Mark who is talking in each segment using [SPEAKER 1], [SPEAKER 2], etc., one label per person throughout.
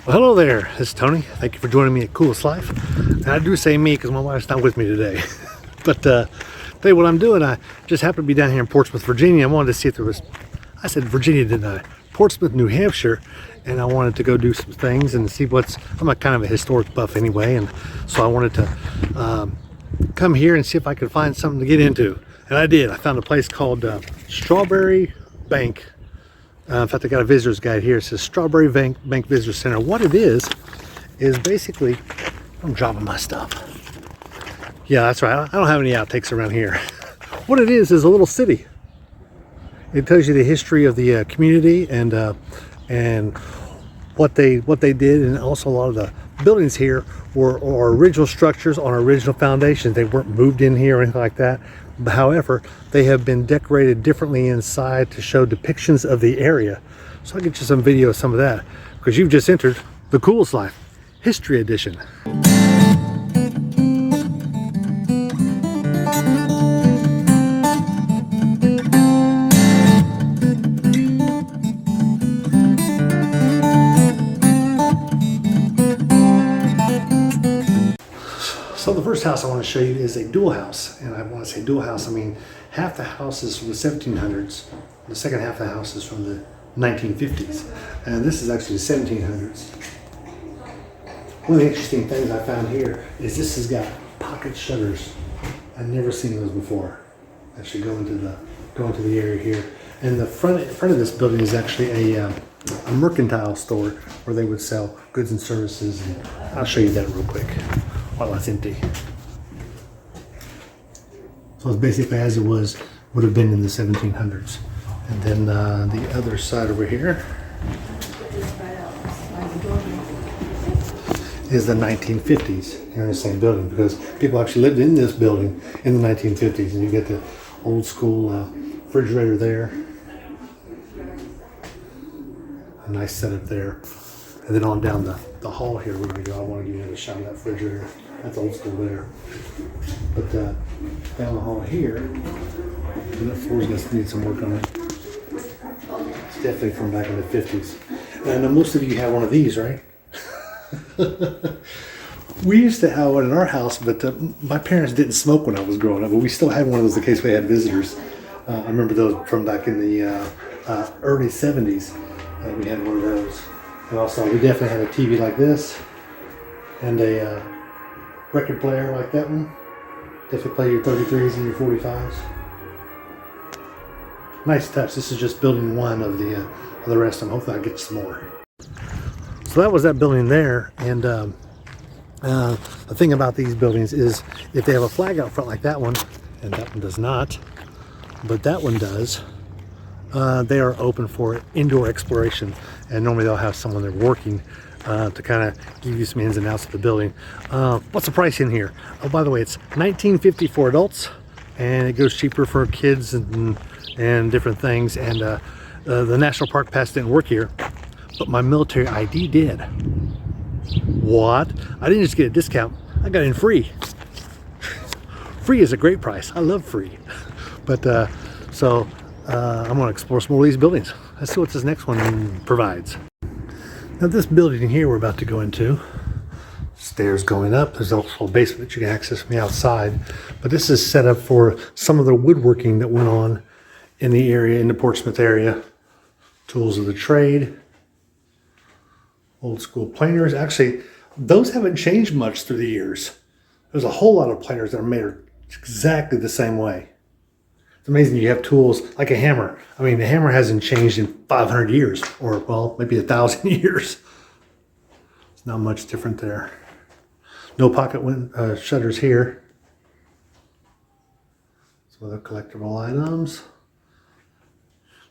[SPEAKER 1] Well, hello there, it's Tony. Thank you for joining me at Coolest Life. And I do say me because my wife's not with me today. But tell you what I'm doing, I just happened to be down here in Portsmouth, Virginia. I wanted to see if there was, I said Virginia, didn't I? Portsmouth, New Hampshire. And I wanted to go do some things and see I'm a kind of a historic buff anyway. And so I wanted to come here and see if I could find something to get into. And I did. I found a place called Strawbery Banke. In fact, I got a visitor's guide here. It says Strawbery Banke Visitor Center. What it is basically, I'm dropping my stuff. Yeah, that's right. I don't have any outtakes around here. What it is a little city. It tells you the history of the community and what they did, and also a lot of the buildings here were original structures on original foundations. They weren't moved in here or anything like that. However, they have been decorated differently inside to show depictions of the area. So I'll get you some video of some of that, because you've just entered the Coolest Life History Edition. So the first house I want to show you is a dual house, and I want to say dual house, I mean half the house is from the 1700s, the second half of the house is from the 1950s, and this is actually the 1700s. One of the interesting things I found here is this has got pocket shutters. I've never seen those before. Actually go into the area here, and the front of this building is actually a mercantile store where they would sell goods and services, and I'll show you that real quick while it's empty. So it's basically as it would have been in the 1700s. And then the other side over here is the 1950s here in the same building, because people actually lived in this building in the 1950s, and you get the old school refrigerator there. A nice setup there. And then on down the hall here we're going to go. I want to give you a shot of that refrigerator. That's old school there. But down the hall here, that floor's going to need some work on it. It's definitely from back in the 50s. And I know most of you have one of these, right? We used to have one in our house, but my parents didn't smoke when I was growing up, but we still had one of those in case we had visitors. I remember those from back in the early 70s. We had one of those. And also, we definitely had a TV like this, and a record player like that one. Definitely play your 33s and your 45s. Nice touch. This is just building one of the rest of them. Hopefully I'll get some more. So that was that building there, and the thing about these buildings is if they have a flag out front like that one, and that one does not, but that one does, they are open for indoor exploration, and normally they'll have someone there working to kind of give you some ins and outs of the building. What's the price in here? Oh, by the way, it's $19.50 for adults, and it goes cheaper for kids and different things. And the National Park Pass didn't work here, but my military ID did. What? I didn't just get a discount, I got in free. Free is a great price. I love free. But I'm going to explore some more of these buildings. Let's see what this next one provides. Now this building here we're about to go into, stairs going up, there's also a basement that you can access from the outside, but this is set up for some of the woodworking that went on in the area, in the Portsmouth area. Tools of the trade, old school planers. Actually, those haven't changed much through the years. There's a whole lot of planers that are made exactly the same way. It's amazing you have tools like a hammer. I mean, the hammer hasn't changed in 500 years, or well, maybe 1,000 years. It's not much different there. No pocket shutters here. Some other collectible items.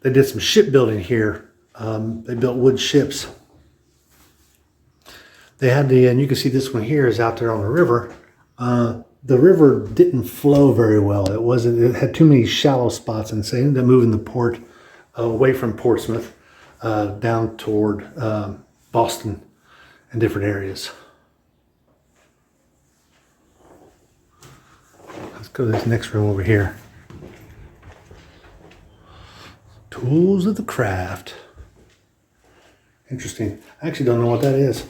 [SPEAKER 1] They did some shipbuilding here. They built wood ships. They had and you can see this one here is out there on the river. The river didn't flow very well. It had too many shallow spots, and so they ended up moving the port away from Portsmouth down toward Boston and different areas. Let's go to this next room over here. Tools of the craft. Interesting. I actually don't know what that is.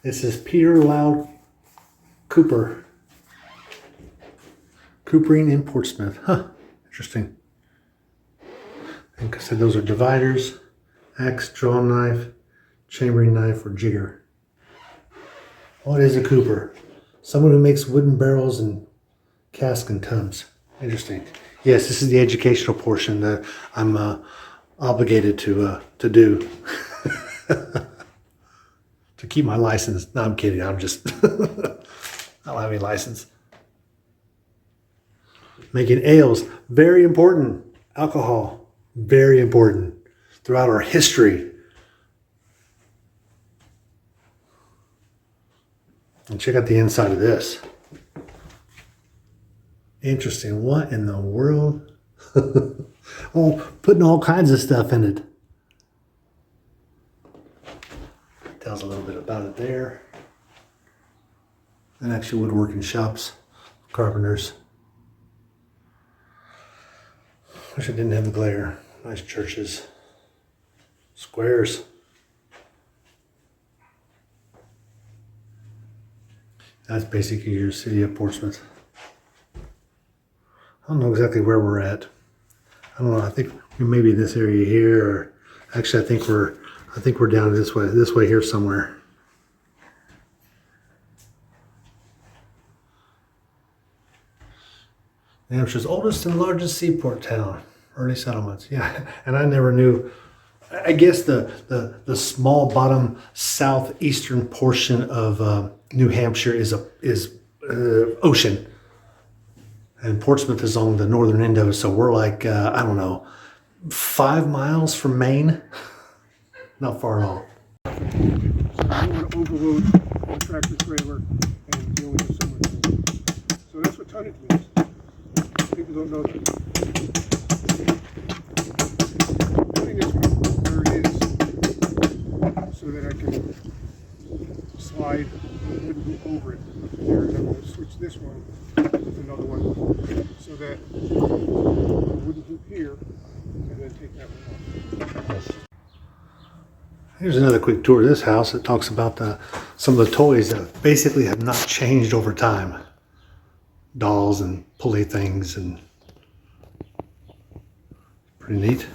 [SPEAKER 1] It says Peter Loud Cooper. Coopering in Portsmouth. Huh. Interesting. And like I said, those are dividers, axe, draw knife, chambering knife, or jigger. What is a cooper? Someone who makes wooden barrels and casks and tubs. Interesting. Yes, this is the educational portion that I'm obligated to do. To keep my license. No, I'm kidding. I'm just, I don't have any license. Making ales, very important. Alcohol, very important throughout our history. And check out the inside of this. Interesting. What in the world? Oh, putting all kinds of stuff in it. Tells a little bit about it there. And actually woodworking shops, carpenters. Wish I didn't have the glare. Nice churches. Squares. That's basically your city of Portsmouth. I don't know exactly where we're at. I don't know. I think we may be in this area here, or actually, I think we're down this way here somewhere. New Hampshire's oldest and largest seaport town. Early settlements. Yeah, and I never knew. I guess the small bottom southeastern portion of New Hampshire is ocean. And Portsmouth is on the northern end of it, so we're like, I don't know, 5 miles from Maine. Not far at all.
[SPEAKER 2] So you don't want to overload the tractor trailer and you only have so much room. So that's what tonnage means. People don't know that. Putting this one where it is so that I can slide the wooden hoop over it. There, and I'm going to switch this one with another one so that the wooden hoop here and then take that one off.
[SPEAKER 1] Here's another quick tour of this house. It talks about some of the toys that basically have not changed over time. Dolls and pulley things, and pretty neat.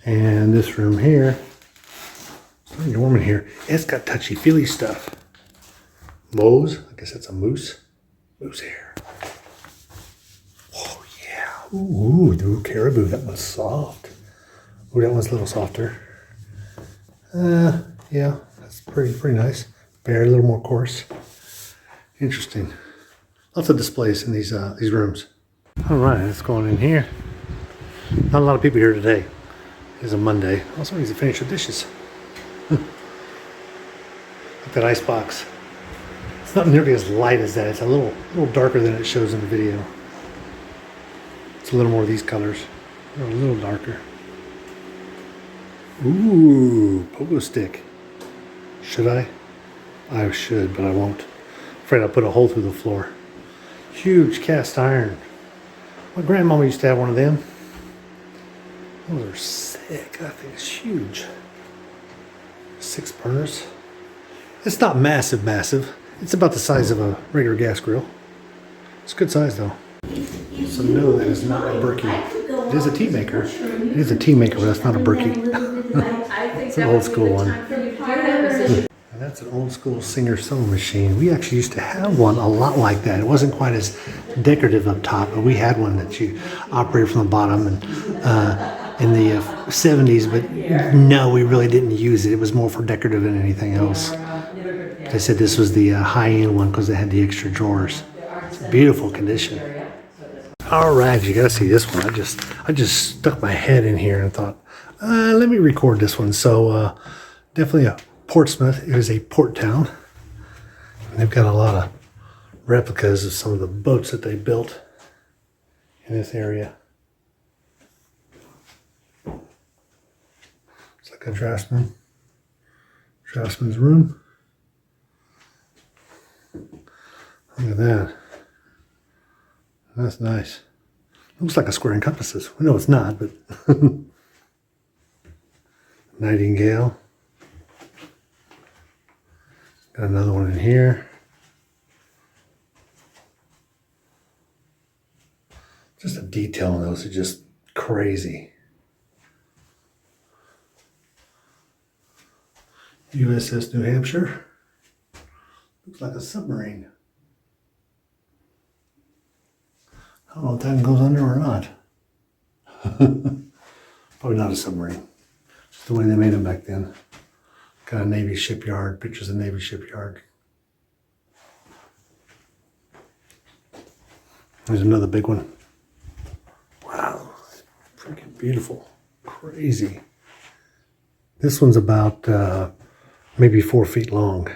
[SPEAKER 1] And this room here, it's pretty warm in here. It's got touchy-feely stuff. Moe's, I guess that's a moose. Moose hair. Oh yeah. Ooh, caribou. That one's soft. Ooh, that one's a little softer. Yeah, that's pretty nice. Bear, a little more coarse. Interesting. Lots of displays in these rooms. All right, let's go on in here. Not a lot of people here today. It's a Monday. Also needs to finish the dishes. Look at that ice box. It's not nearly as light as that. It's a little darker than it shows in the video. It's a little more of these colors. They're a little darker. Ooh, pogo stick. Should I? I should, but I won't. Afraid I'll put a hole through the floor. Huge cast iron. My grandmama used to have one of them. Those are sick. That thing is huge. 6 burners. It's not massive. It's about the size of a regular gas grill. It's a good size though. So no, that is not a Berkey. It is a tea maker. It is a tea maker, but that's not a Berkey. It's an old school one. And that's an old school Singer sewing machine. We actually used to have one a lot like that. It wasn't quite as decorative up top, but we had one that you operated from the bottom and in the 70s, but no, we really didn't use it. It was more for decorative than anything else. They said this was the high-end one because it had the extra drawers. It's a beautiful condition. All right, you gotta see this one. I just stuck my head in here and thought, let me record this one. So definitely a Portsmouth. It is a port town. And they've got a lot of replicas of some of the boats that they built in this area. It's like a draftsman's room. Look at that. That's nice. Looks like a square in compasses. No, it's not, but Nightingale. Got another one in here. Just the detail on those is just crazy. USS New Hampshire. Looks like a submarine. I don't know if that goes under or not. Probably not a submarine. Just the way they made them back then. Got a Navy shipyard, pictures of Navy shipyard. There's another big one. Wow, freaking beautiful. Crazy. This one's about maybe 4 feet long.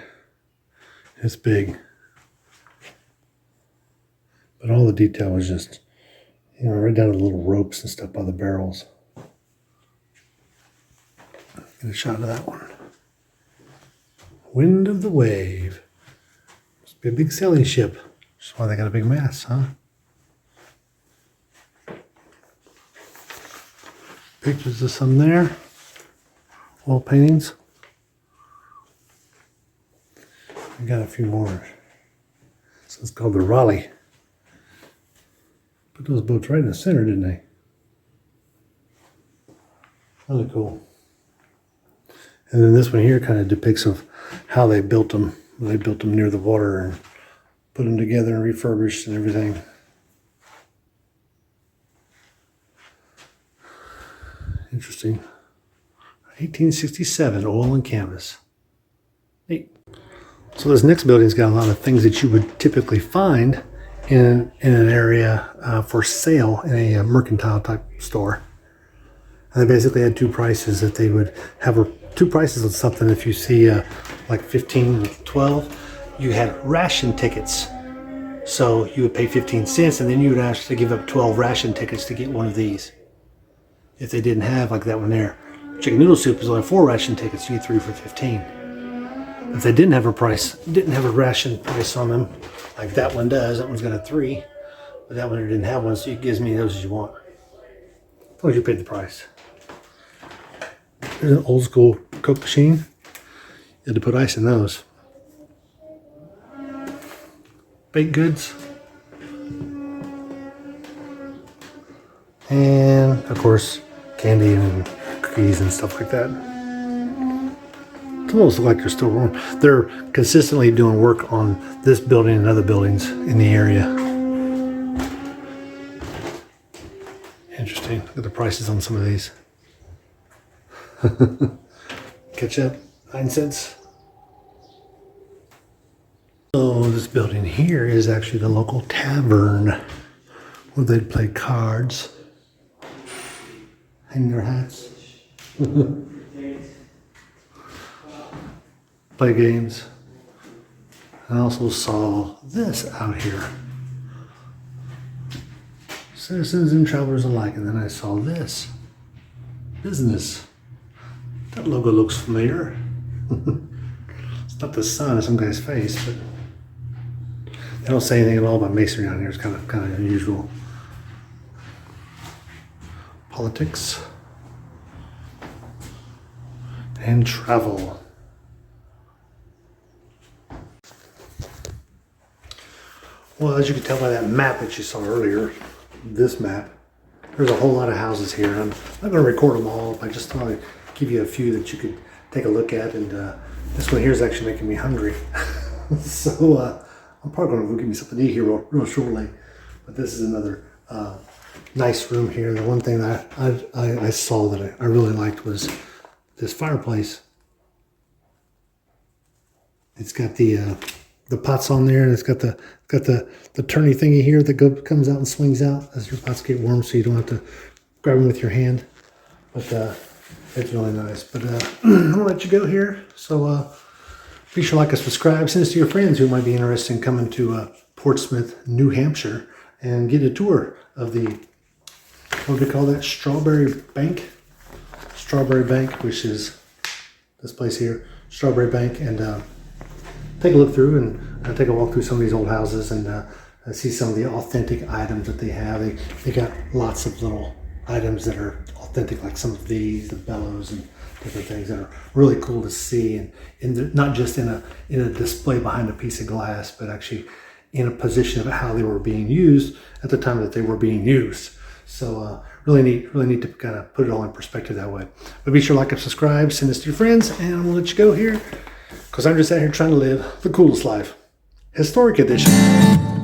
[SPEAKER 1] It's big. But all the detail is just, right down to the little ropes and stuff by the barrels. Get a shot of that one. Wind of the Wave. Must be a big sailing ship. That's why they got a big mast, huh? Pictures of some there. Oil paintings. We got a few more. This is called the Raleigh. Put those boats right in the center, didn't they? Really cool. And then this one here kind of depicts of how they built them. They built them near the water and put them together and refurbished and everything. Interesting. 1867, oil and canvas. Neat. So this next building's got a lot of things that you would typically find in an area for sale in a mercantile type store. And they basically had two prices that they would have. Two prices of something. If you see like 15 and 12, you had ration tickets. So you would pay 15 cents and then you would actually give up 12 ration tickets to get one of these. If they didn't have like that one there. Chicken noodle soup is only 4 ration tickets. You get 3 for 15. If they didn't have a price, didn't have a ration price on them, like that one does, that one's got a 3, but that one didn't have one, so it gives me those as you want. As long as you paid the price. There's an old school Coke machine. You had to put ice in those. Baked goods. And of course, candy and cookies and stuff like that. It almost look like they're still rolling. They're consistently doing work on this building and other buildings in the area. Interesting. Look at the prices on some of these. Ketchup, 9 cents. So this building here is actually the local tavern where they'd play cards, hang their hats, play games. I also saw this out here. Citizens and travelers alike. And then I saw this. Business. That logo looks familiar. It's not the sun, it's some guy's face, but they don't say anything at all about masonry on here. It's kind of unusual. Politics and travel. Well, as you can tell by that map that you saw earlier, this map, there's a whole lot of houses here. I'm not going to record them all. I just thought I'd give you a few that you could take a look at. And this one here is actually making me hungry. So I'm probably going to go get me something to eat here real shortly. But this is another nice room here. The one thing that I saw that I really liked was this fireplace. It's got the pots on there, and it's got the turny thingy here that comes out and swings out as your pots get warm, so you don't have to grab them with your hand. But it's really nice. But I'm gonna let you go here. So be sure to like and subscribe. Send this to your friends who might be interested in coming to Portsmouth, New Hampshire, and get a tour of the, what do they call that? Strawbery Banke. Strawbery Banke, which is this place here, Strawbery Banke, and take a look through and take a walk through some of these old houses and see some of the authentic items that they have. They got lots of little items that are authentic, like some of these, the bellows and different things that are really cool to see, and not just in a display behind a piece of glass, but actually in a position of how they were being used at the time that they were being used. So really neat to kind of put it all in perspective that way. But be sure to like and subscribe, send this to your friends, and I'm gonna let you go here because I'm just out here trying to live the coolest life. Historic edition.